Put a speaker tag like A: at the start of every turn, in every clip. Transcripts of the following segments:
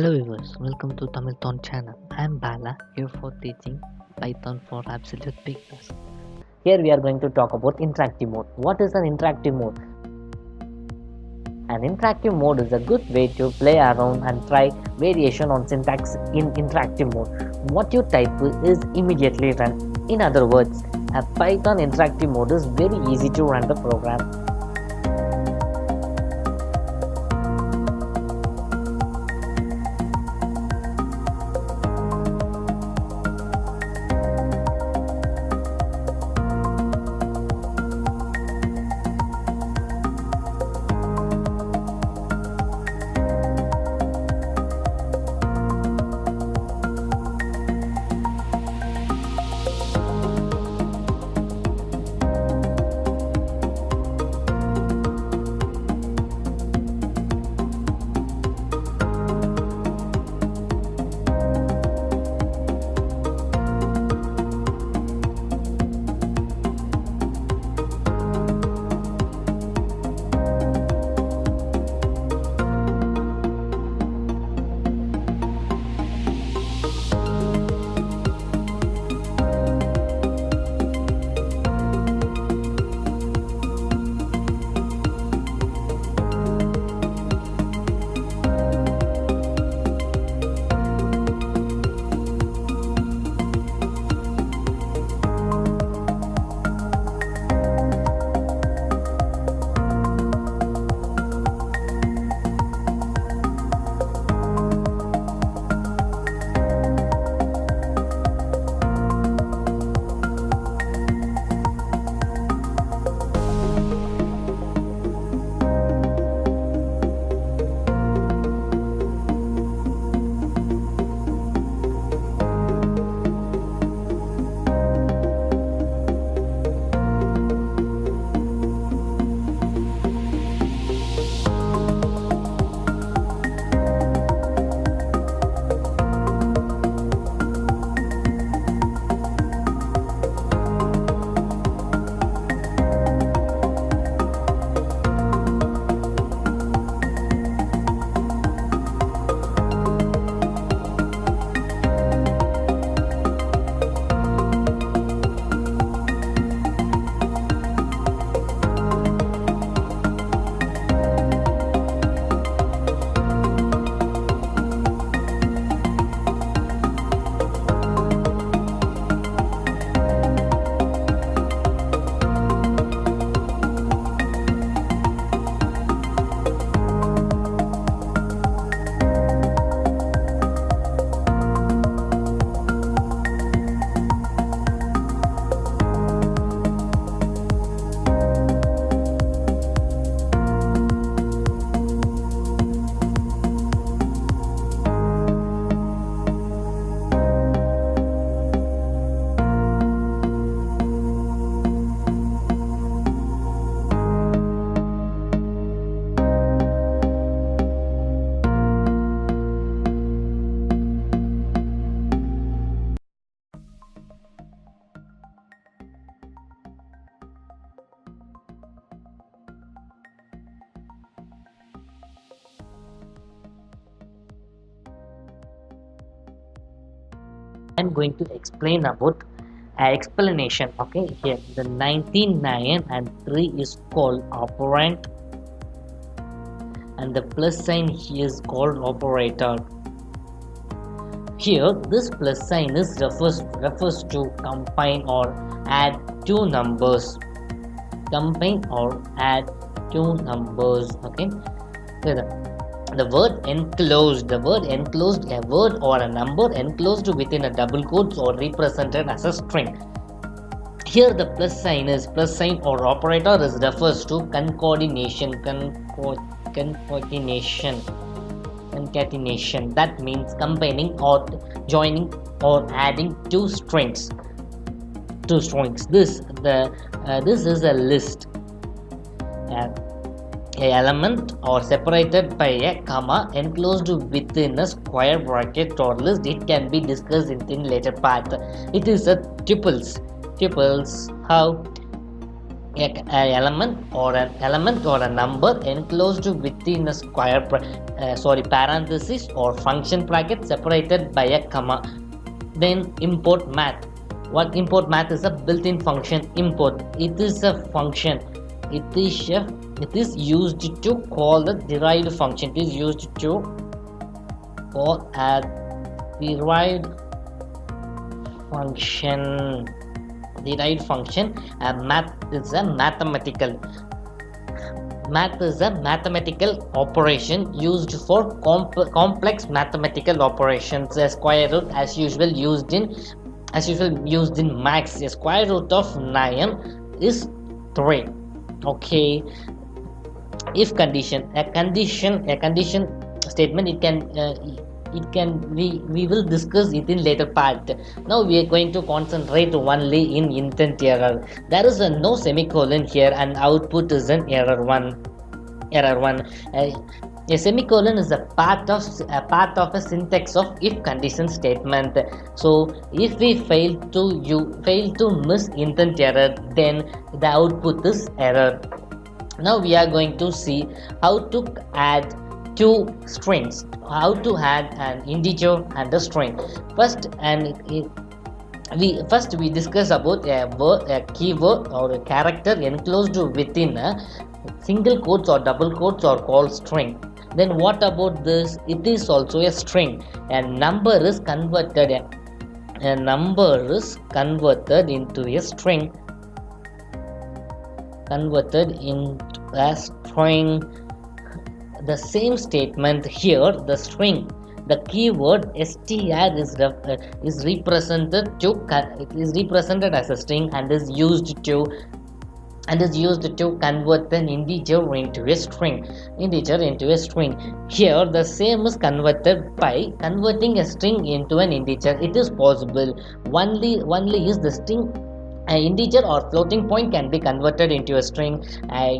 A: Hello viewers, welcome to Tamilton channel. I am Bala here for teaching Python for absolute beginners.
B: Here we are going to talk about interactive mode. What is an interactive mode? An interactive mode is a good way to play around and try variation on syntax in interactive mode. What you type is immediately run. In other words, a Python interactive mode is very easy to run the program. I'm going to explain about explanation. Okay, here the 99 and 3 is called operand, and the plus sign here is called operator. Here this plus sign is refers to combine or add two numbers. Combine or add two numbers. Okay, the word enclosed, a word or a number enclosed within a double quotes or represented as a string. Here the plus sign or operator is refers to concatenation. That means combining or joining or adding two strings. This is a list. A element or separated by a comma enclosed within a square bracket or list. It can be discussed in later part. It is a tuples. How element or a number enclosed within a parenthesis or function bracket separated by a comma. Then import math. What import math is? A built-in function import. It is a function. It is used to call the derived function. It is used to call a derived function. Math is a mathematical operation used for complex mathematical operations. A square root, as usual used in maths. A square root of 9 is 3. Okay. If condition, a condition statement, we will discuss it in later part. Now we are going to concentrate only in intent error. There is no semicolon here and output is an error 1. A semicolon is a part of a syntax of if condition statement. So if we fail to miss intent error, then the output is error. Now we are going to see how to add two strings, how to add an integer and a string. First we discuss about a keyword or a character enclosed within a single quotes or double quotes or called string. Then what about this? It is also a string. A number is converted into a string. The same statement here. The string, the keyword str is represented as a string and is used to convert an integer into a string. Here the same is converted by converting a string into an integer. It is possible only is the string an integer or floating point can be converted into a string. A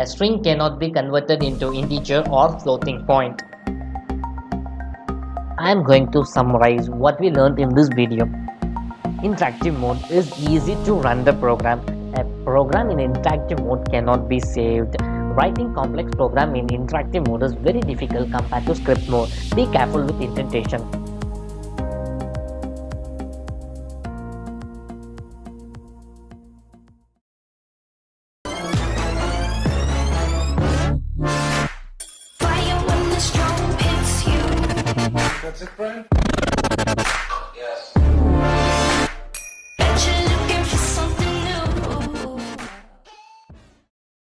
B: string cannot be converted into integer or floating point. I am going to summarize what we learned in this video. Interactive mode is easy to run the program. A program in interactive mode cannot be saved. Writing complex program in interactive mode is very difficult compared to script mode. Be careful with indentation.
C: That's it, Brian?